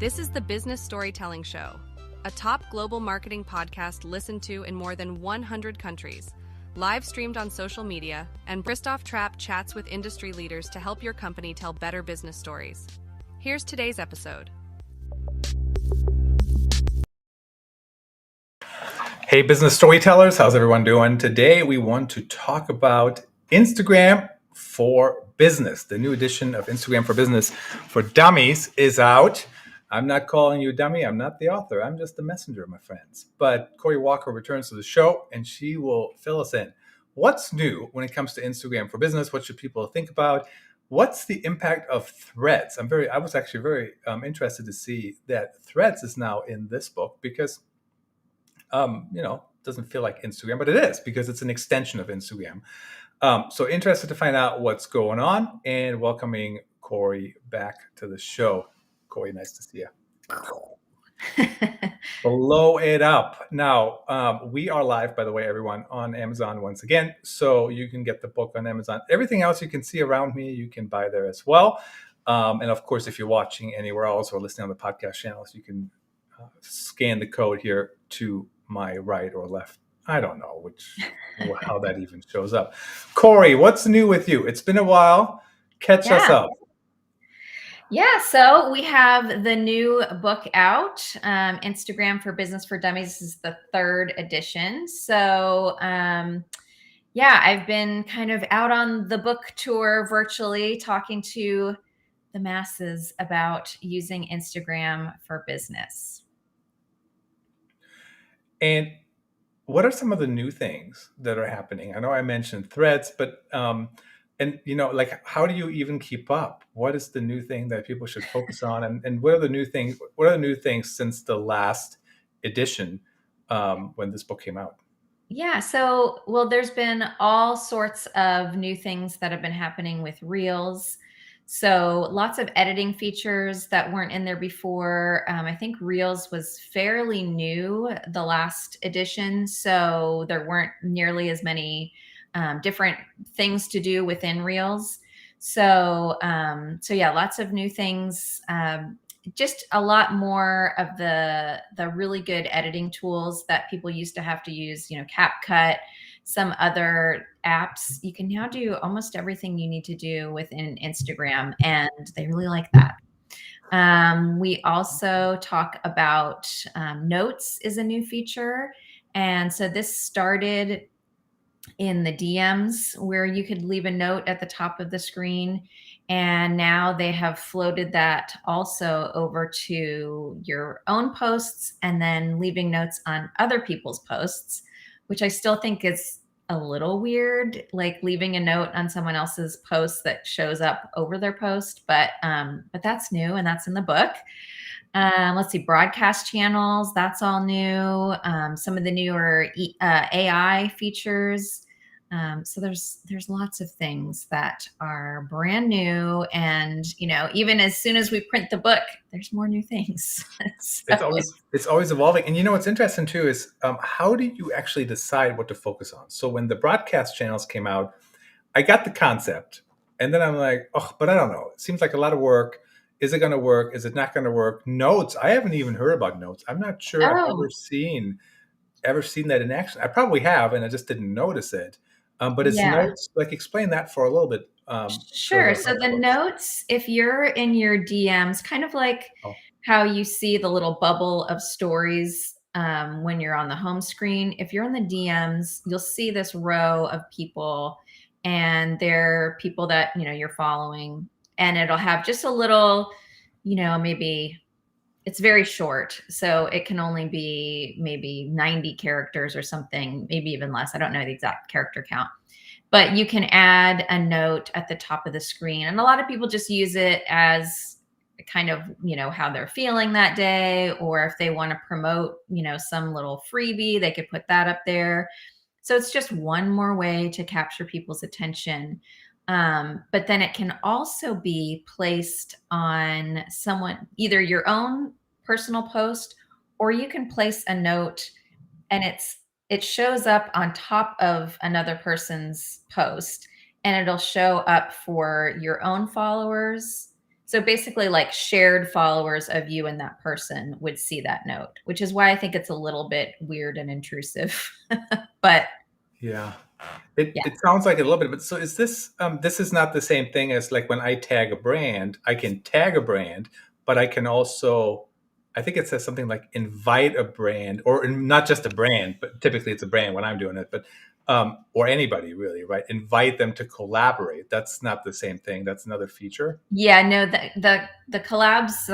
This is the Business Storytelling Show, a top global marketing podcast listened to in more than 100 countries, live streamed on social media, and Christoph Trapp chats with industry leaders to help your company tell better business stories. Here's today's episode. Hey, business storytellers, how's everyone doing? Today, we want to talk about Instagram for Business. The new edition of Instagram for Business for Dummies is out. I'm not calling you a dummy. I'm not the author. I'm just the messenger, my friends. But Corey Walker returns to the show, and she will fill us in. What's new when it comes to Instagram for Business? What should people think about? What's the impact of Threads? I was actually very interested to see that Threads is now in this book because doesn't feel like Instagram, but it is because it's an extension of Instagram. So interested to find out what's going on and welcoming Corey back to the show. Corey, nice to see you. Blow it up. Now, we are live, by the way, everyone, on Amazon once again. So you can get the book on Amazon. Everything else you can see around me, you can buy there as well. And of course, if you're watching anywhere else or listening on the podcast channels, you can scan the code here to my right or left. I don't know how that even shows up. Corey, what's new with you? It's been a while. Catch us up. Yeah, so we have the new book out, Instagram for Business for Dummies. This is the third edition. So I've been kind of out on the book tour virtually talking to the masses about using Instagram for business. And what are some of the new things that are happening? I know I mentioned Threads, but how do you even keep up? What is the new thing that people should focus on? And what are the new things? What are the new things since the last edition when this book came out? Yeah, there's been all sorts of new things that have been happening with Reels. So lots of editing features that weren't in there before. I think Reels was fairly new the last edition, so there weren't nearly as many different things to do within Reels. So lots of new things. Just a lot more of the really good editing tools that people used to have to use, CapCut, some other apps. You can now do almost everything you need to do within Instagram, and they really like that. We also talk about Notes is a new feature. And so this started in the DMs where you could leave a note at the top of the screen. And now they have floated that also over to your own posts and then leaving notes on other people's posts, which I still think is a little weird, like leaving a note on someone else's post that shows up over their post. But that's new and that's in the book. Let's see, broadcast channels, that's all new. Some of the newer AI features. So there's lots of things that are brand new, and even as soon as we print the book, there's more new things. It's always evolving. And what's interesting too is how do you actually decide what to focus on? So when the broadcast channels came out, I got the concept, and then I'm like, but I don't know. It seems like a lot of work. Is it going to work? Is it not going to work? Notes. I haven't even heard about Notes. I'm not sure I've ever seen that in action. I probably have, and I just didn't notice it. But it's Notes. Like, explain that for a little bit. Sure. So the Notes, if you're in your DMs, kind of like how you see the little bubble of stories when you're on the home screen. If you're in the DMs, you'll see this row of people, and they're people that you're following, and it'll have just a little, maybe it's very short, so it can only be maybe 90 characters or something, maybe even less. I don't know the exact character count, but you can add a note at the top of the screen. And a lot of people just use it as kind of, how they're feeling that day, or if they want to promote, some little freebie, they could put that up there. So it's just one more way to capture people's attention. But then it can also be placed on someone, either your own personal post, or you can place a note and it shows up on top of another person's post, and it'll show up for your own followers. So basically, like shared followers of you and that person would see that note, which is why I think it's a little bit weird and intrusive. But Yeah. It yeah. it sounds like it a little bit, but so is this is not the same thing as like when I tag a brand. I can tag a brand, but I can also, I think it says something like invite a brand, or not just a brand, but typically it's a brand when I'm doing it, but or anybody really, right? Invite them to collaborate. That's not the same thing. That's another feature. Yeah, no, the collabs,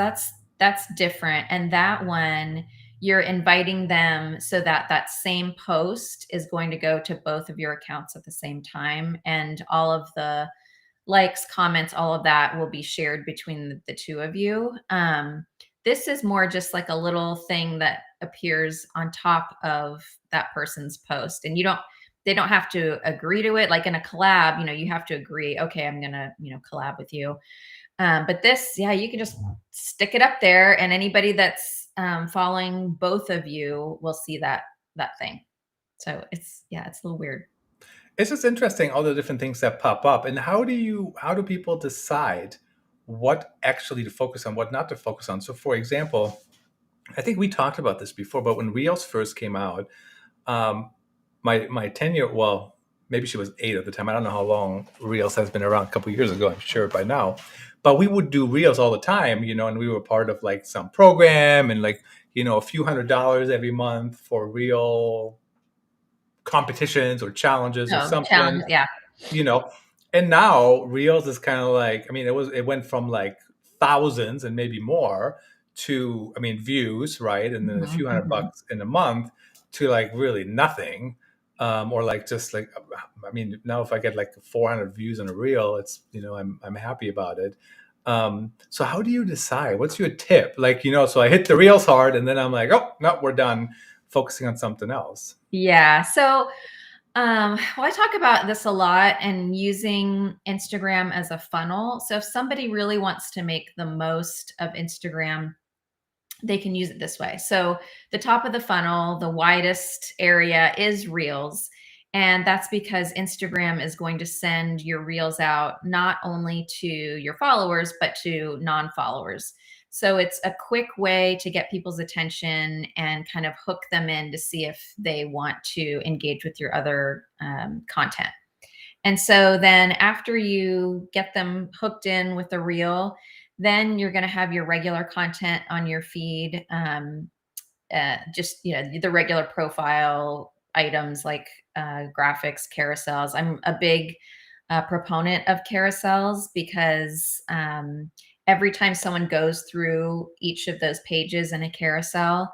that's different. And that one, you're inviting them so that that same post is going to go to both of your accounts at the same time, and all of the likes, comments, all of that will be shared between the two of you. This is more just like a little thing that appears on top of that person's post, and they don't have to agree to it. Like in a collab, you have to agree, okay, I'm gonna, collab with you. But this, yeah, you can just stick it up there, and anybody that's following both of you will see that thing. So it's a little weird. It's just interesting all the different things that pop up, and how do people decide what actually to focus on, what not to focus on? So, for example, I think we talked about this before, but when Reels first came out, um, my 10-year, well, maybe she was 8 at the time. I don't know how long Reels has been around. A couple years ago, I'm sure by now. But we would do Reels all the time, and we were part of like some program, and like a few $100s every month for Reel competitions or challenges or Oh, something, challenge, yeah. you know. And now Reels is kind of like, I mean, it went from like thousands and maybe more to, I mean, views, right? And then a Mhm, few hundred mhm. bucks in a month to like really nothing. Or like just like, I mean, now if I get like 400 views on a reel, it's, I'm happy about it. So how do you decide? What's your tip? Like, so I hit the reels hard and then I'm like, oh, no, we're done, focusing on something else. Yeah. So, well, I talk about this a lot, and using Instagram as a funnel. So if somebody really wants to make the most of Instagram, they can use it this way. So the top of the funnel, the widest area is Reels. And that's because Instagram is going to send your Reels out not only to your followers, but to non followers. So it's a quick way to get people's attention and kind of hook them in to see if they want to engage with your other content. And so then after you get them hooked in with the reel, then you're going to have your regular content on your feed. Just, the regular profile items like graphics, carousels. I'm a big proponent of carousels because every time someone goes through each of those pages in a carousel,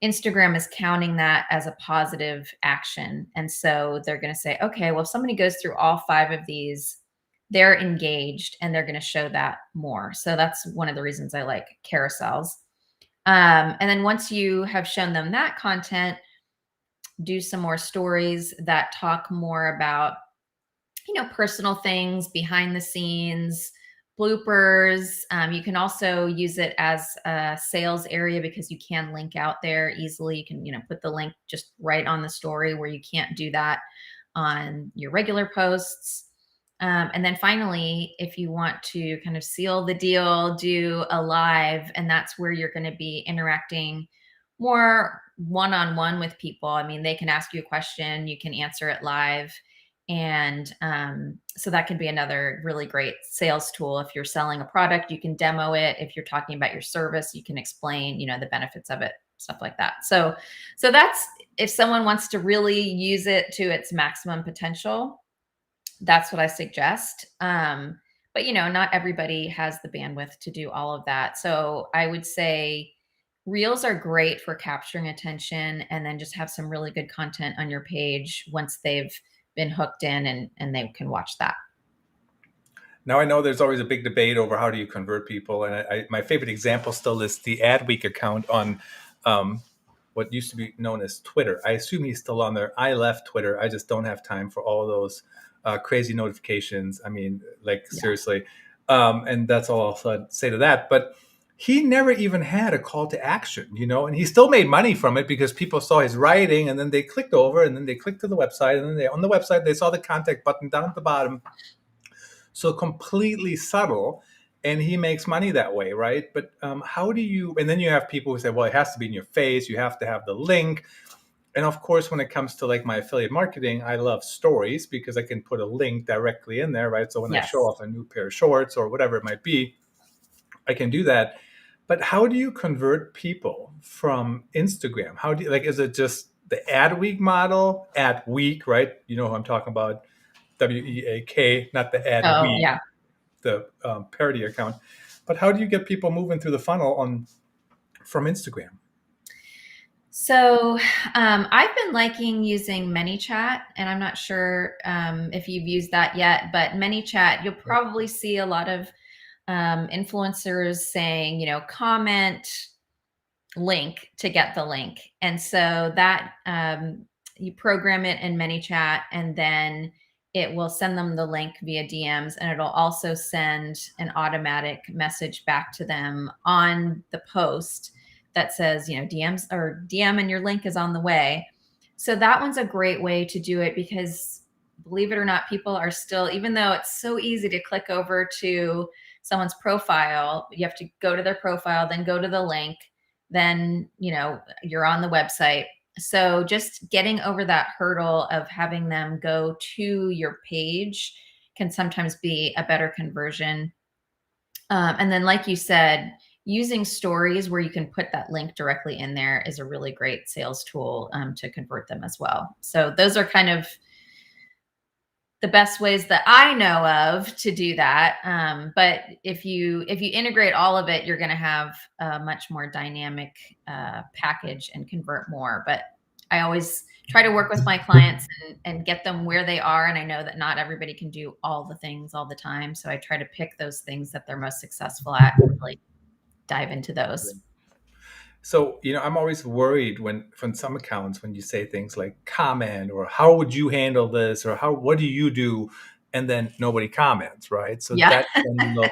Instagram is counting that as a positive action. And so they're going to say, okay, well, if somebody goes through all 5 of these, they're engaged and they're going to show that more. So that's one of the reasons I like carousels. And then once you have shown them that content, do some more stories that talk more about, personal things, behind the scenes, bloopers. You can also use it as a sales area because you can link out there easily. You can, put the link just right on the story where you can't do that on your regular posts. And then finally, if you want to kind of seal the deal, do a live, and that's where you're going to be interacting more one-on-one with people. I mean, they can ask you a question, you can answer it live. And so that can be another really great sales tool. If you're selling a product, you can demo it. If you're talking about your service, you can explain, the benefits of it, stuff like that. So that's, if someone wants to really use it to its maximum potential, that's what I suggest. But not everybody has the bandwidth to do all of that. So I would say reels are great for capturing attention, and then just have some really good content on your page once they've been hooked in, and they can watch that. Now I know there's always a big debate over how do you convert people, and my favorite example still is the Adweek account on what used to be known as Twitter. I assume he's still on there. I left Twitter. I just don't have time for all those crazy notifications. I mean, like Yeah. seriously, and that's all I'll say to that. But he never even had a call to action, and he still made money from it because people saw his writing, and then they clicked over, and then they clicked to the website, and then on the website they saw the contact button down at the bottom. So completely subtle. and he makes money that way, right? But how do you? And then you have people who say, well, it has to be in your face. You have to have the link. And of course, when it comes to like my affiliate marketing, I love stories because I can put a link directly in there, right? So when I show Yes. off a new pair of shorts or whatever it might be, I can do that. But how do you convert people from Instagram? How do you, like, is it just the ad week model, ad week, right? You know who I'm talking about, WEAK, not the ad Oh, week, yeah. the parody account. But how do you get people moving through the funnel from Instagram? So I've been liking using ManyChat, and I'm not sure if you've used that yet, but ManyChat, you'll probably see a lot of influencers saying, comment link to get the link. And so that you program it in ManyChat, and then it will send them the link via DMs, and it'll also send an automatic message back to them on the post that says, DMs or DM and your link is on the way. So that one's a great way to do it because believe it or not, people are still, even though it's so easy to click over to someone's profile, you have to go to their profile, then go to the link, then you're on the website. So just getting over that hurdle of having them go to your page can sometimes be a better conversion. And then, like you said, using stories where you can put that link directly in there is a really great sales tool to convert them as well. So those are kind of the best ways that I know of to do that. But if you integrate all of it, you're going to have a much more dynamic package and convert more. But I always try to work with my clients and get them where they are. And I know that not everybody can do all the things all the time. So I try to pick those things that they're most successful at and really dive into those. So, I'm always worried when from some accounts when you say things like comment or how would you handle this or what do you do, and then nobody comments, right? So Yeah. that can look,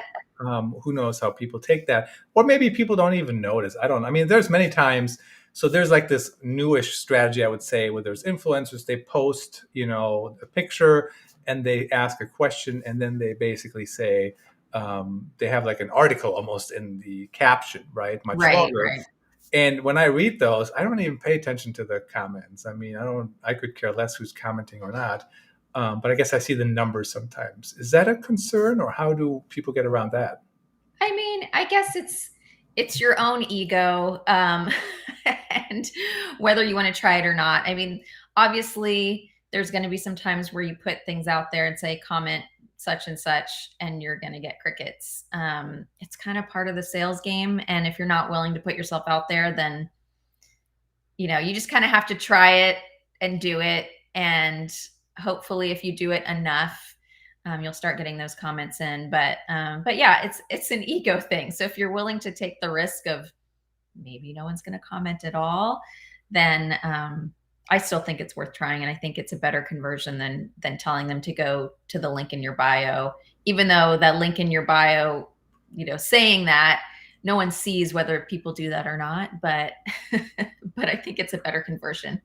who knows how people take that, or maybe people don't even notice. I mean, there's many times. So there's like this newish strategy, I would say, where there's influencers, they post, a picture and they ask a question, and then they basically say, they have like an article almost in the caption, right? Much Right. longer. Right. And when I read those, I don't even pay attention to the comments. I mean, I could care less who's commenting or not. But I guess I see the numbers sometimes. Is that a concern, or how do people get around that? I mean, I guess it's your own ego, and whether you want to try it or not. I mean, obviously, there's going to be some times where you put things out there and say comment such and such, and you're going to get crickets. It's kind of part of the sales game, and if you're not willing to put yourself out there, then you just kind of have to try it and do it, and hopefully, if you do it enough, you'll start getting those comments in. But yeah, it's an ego thing. So if you're willing to take the risk of maybe no one's going to comment at all, then I still think it's worth trying, and I think it's a better conversion than telling them to go to the link in your bio, even though that link in your bio, saying that no one sees whether people do that or not, but but I think it's a better conversion.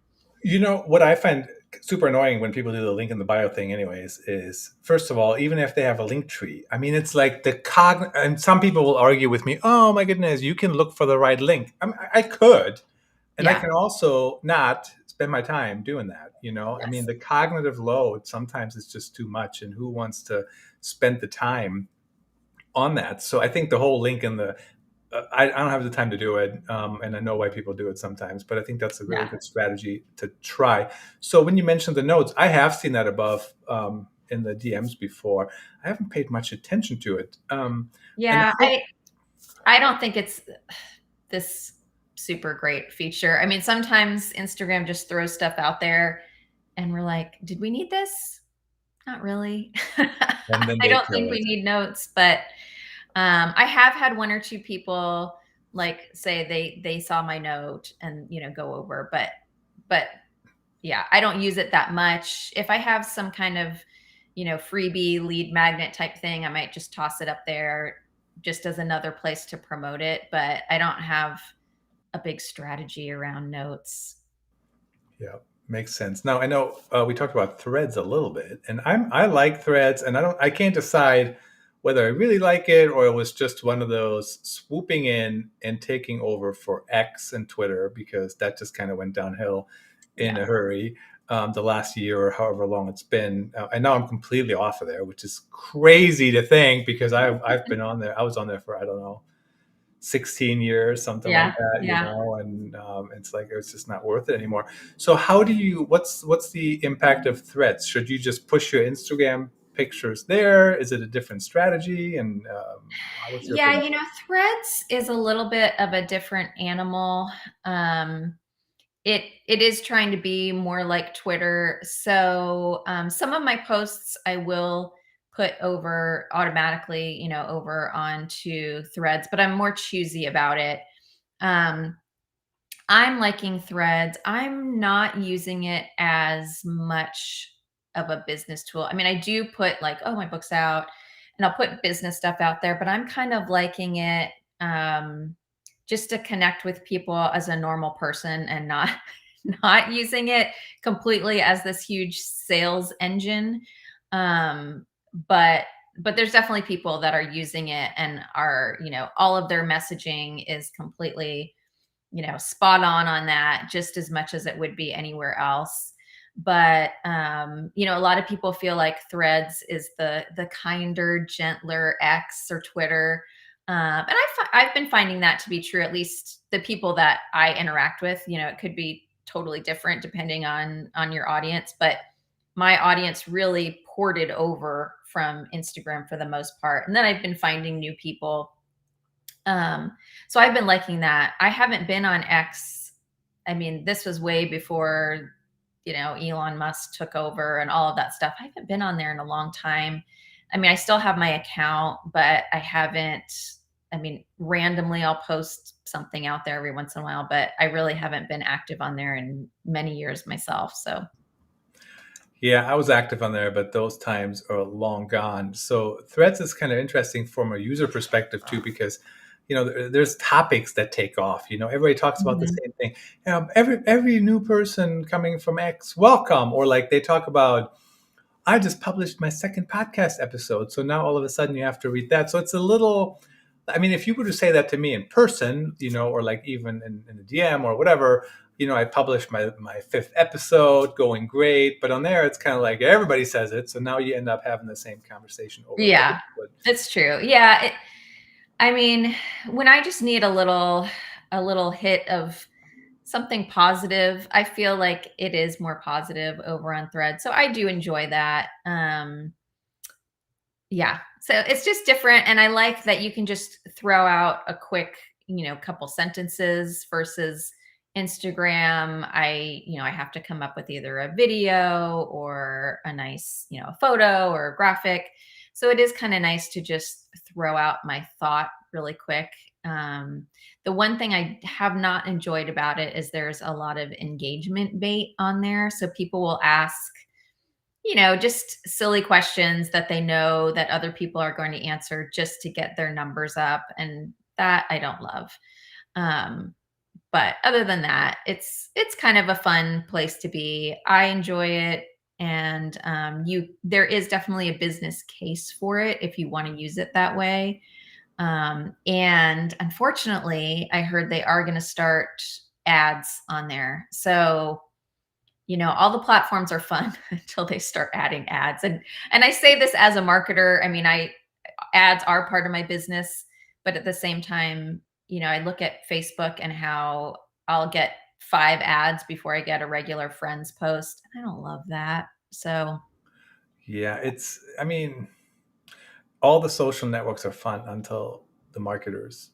What I find super annoying when people do the link in the bio thing, anyways, is first of all, even if they have a link tree, I mean, it's like and some people will argue with me, oh my goodness, you can look for the right link. I could, and I Yeah. can also not spend my time doing that. I mean, Yes. the cognitive load sometimes is just too much, and who wants to spend the time on that? So I think the whole link in the I don't have the time to do it, and I know why people do it sometimes, but I think that's a really Yeah. good strategy to try. So when you mentioned the notes, I have seen that above in the DMs before. I haven't paid much attention to it. And Yeah. I don't think it's this super great feature. I mean, sometimes Instagram just throws stuff out there and we're like, did we need this? Not really. then I they don't kill think we it. need notes, but I have had one or two people like say they saw my note and go over, but yeah, I don't use it that much. If I have some kind of freebie lead magnet type thing, I might just toss it up there just as another place to promote it, but I don't have a big strategy around notes. Yeah, makes sense. Now I know we talked about threads a little bit, and I like threads, and I can't decide whether I really like it or it was just one of those swooping in and taking over for X and Twitter, because that just kind of went downhill in Yeah. a hurry the last year or however long it's been. And now I'm completely off of there, which is crazy to think, because I've been on there. I was on there for, I don't know, 16 years, something like Yeah. that, Yeah. and it's like, it's just not worth it anymore. So what's the impact of Threads? Should you just push your Instagram pictures there? Is it a different strategy? And what's your Yeah, opinion? you know, Threads is a little bit of a different animal. Um, it is trying to be more like Twitter. So some of my posts I will put over automatically, over onto Threads, but I'm more choosy about it. Um, I'm liking Threads. I'm not using it as much of a business tool. I mean, I do put like, oh, my book's out, and I'll put business stuff out there, but I'm kind of liking it just to connect with people as a normal person, and not not using it completely as this huge sales engine. Um, but there's definitely people that are using it and are, all of their messaging is completely, spot on that, just as much as it would be anywhere else. But a lot of people feel like Threads is the kinder, gentler X or Twitter. And I've been finding that to be true, at least the people that I interact with. It could be totally different depending on your audience, but my audience really ported over from Instagram for the most part. And then I've been finding new people. So I've been liking that. I haven't been on X. I mean, this was way before, Elon Musk took over and all of that stuff. I haven't been on there in a long time. I mean, I still have my account, but I haven't. I mean, randomly I'll post something out there every once in a while, but I really haven't been active on there in many years myself. So Yeah, I was active on there, but those times are long gone. So Threads is kind of interesting from a user perspective too, because there's topics that take off. Everybody talks about the Mhm. same thing. Every new person coming from X, welcome. Or like they talk about, I just published my second podcast episode, so now all of a sudden you have to read that. So it's a little. I mean, if you were to say that to me in person, or like even in a DM or whatever, I published my fifth episode, going great. But on there, it's kind of like everybody says it. So now you end up having the same conversation over and over. Yeah, But it's true. Yeah. I mean, when I just need a little hit of something positive, I feel like it is more positive over on Thread. So I do enjoy that. Yeah. So it's just different. And I like that you can just throw out a quick, couple sentences versus Instagram. I have to come up with either a video or a nice, photo or a graphic. So it is kind of nice to just throw out my thought really quick. The one thing I have not enjoyed about it is there's a lot of engagement bait on there. So people will ask, just silly questions that they know that other people are going to answer just to get their numbers up. And that I don't love. Um, but other than that, it's kind of a fun place to be. I enjoy it. And there is definitely a business case for it if you want to use it that way. And unfortunately, I heard they are going to start ads on there. So all the platforms are fun until they start adding ads. And I say this as a marketer. I mean, ads are part of my business, but at the same time, I look at Facebook and how I'll get 5 ads before I get a regular friends post. I don't love that. So yeah, I mean, all the social networks are fun until the marketers,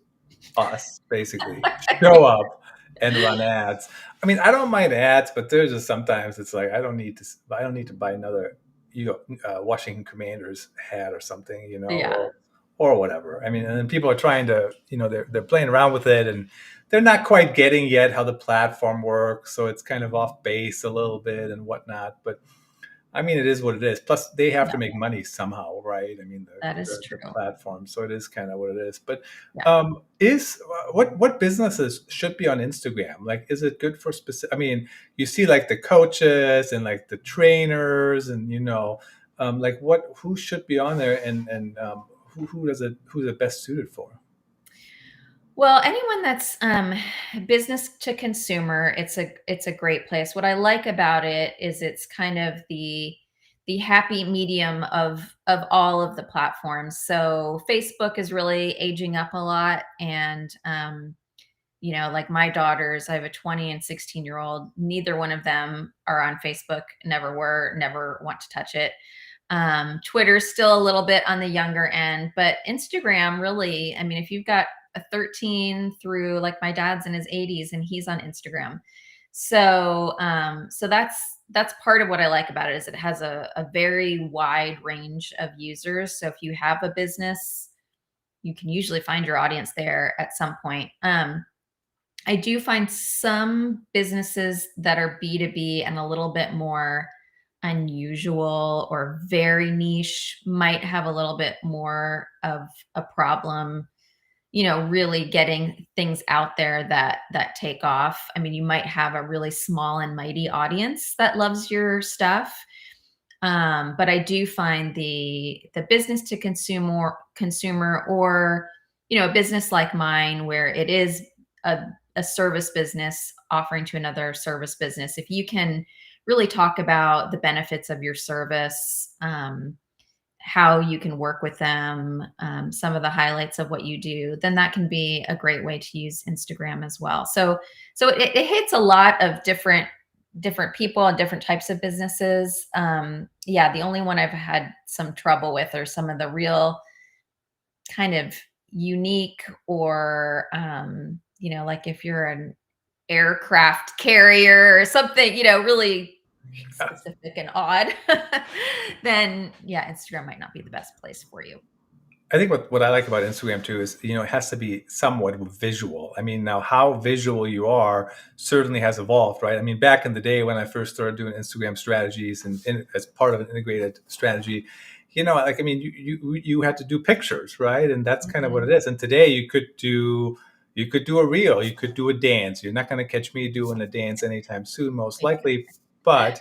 us, basically, show up and run ads. I mean, I don't mind ads, but there's just sometimes it's like I don't need to buy another Washington Commanders hat or something, yeah, or whatever. I mean, and then people are trying to, they're playing around with it, and they're not quite getting yet how the platform works, so it's kind of off base a little bit and whatnot. But I mean, it is what it is. Plus, they have yeah, to make money somehow, right? I mean, that is the true. platform, so it is kind of what it is. But Yeah. is what businesses should be on Instagram? Like, is it good for specific? I mean, you see like the coaches and like the trainers, and like who should be on there, and who's it best suited for? Well, anyone that's business to consumer, it's a great place. What I like about it is it's kind of the happy medium of all of the platforms. So Facebook is really aging up a lot, and like my daughters, I have a 20 and 16-year-old. Neither one of them are on Facebook. Never were. Never want to touch it. Twitter's still a little bit on the younger end, but Instagram really, I mean, if you've got a 13 through, like my dad's in his 80s and he's on Instagram. So that's part of what I like about it, is it has a very wide range of users. So if you have a business, you can usually find your audience there at some point. I do find some businesses that are B2B and a little bit more unusual or very niche might have a little bit more of a problem, really getting things out there that take off. I mean, you might have a really small and mighty audience that loves your stuff. But I do find the business to consumer, or, a business like mine, where it is a service business offering to another service business, if you can really talk about the benefits of your service, how you can work with them, some of the highlights of what you do, then that can be a great way to use Instagram as well. So it hits a lot of different people and different types of businesses. The only one I've had some trouble with are some of the real kind of unique, or like if you're an aircraft carrier or something, really specific and odd, then Instagram might not be the best place for you. I think what I like about Instagram too is, it has to be somewhat visual. I mean, now how visual you are certainly has evolved, right? I mean, back in the day when I first started doing Instagram strategies and as part of an integrated strategy, you had to do pictures, right? And that's kind of what it is. And today you could do a reel, you could do a dance. You're not going to catch me doing a dance anytime soon, most likely, but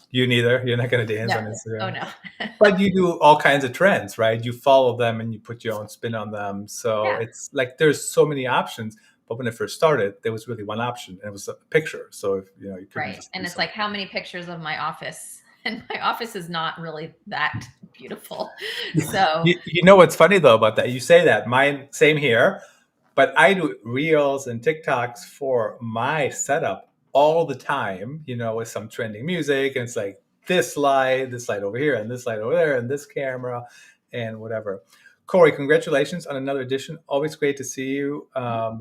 you neither. You're not going to dance on Instagram. Oh, no. But you do all kinds of trends, right? You follow them and you put your own spin on them. So it's like there's so many options. But when it first started, there was really one option, and it was a picture. So if you couldn't right, and it's like, how many pictures of my office? And my office is not really that beautiful. So you know what's funny though about that? You say that. Mine, same here. But I do reels and TikToks for my setup all the time, with some trending music. And it's like this light over here, and this light over there, and this camera, and whatever. Corey, congratulations on another edition. Always great to see you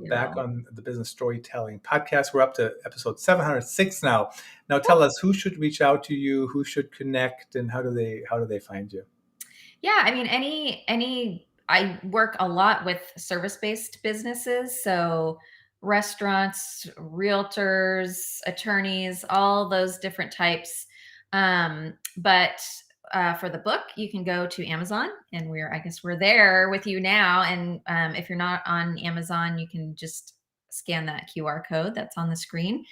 back on the Business Storytelling Podcast. We're up to episode 706 now. Now tell us, who should reach out to you, who should connect, and how do they find you? Yeah, I mean, I work a lot with service-based businesses. So restaurants, realtors, attorneys, all those different types. But for the book, you can go to Amazon, and we're there with you now. And if you're not on Amazon, you can just scan that QR code that's on the screen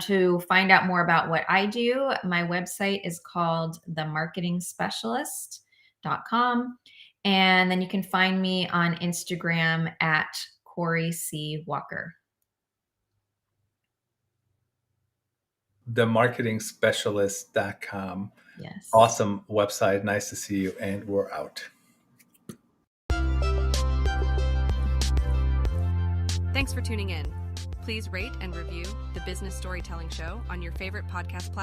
to find out more about what I do. My website is called themarketingspecialist.com. And then you can find me on Instagram at Corey C. Walker. Themarketingspecialist.com. Yes. Awesome website. Nice to see you. And we're out. Thanks for tuning in. Please rate and review the Business Storytelling Show on your favorite podcast platform.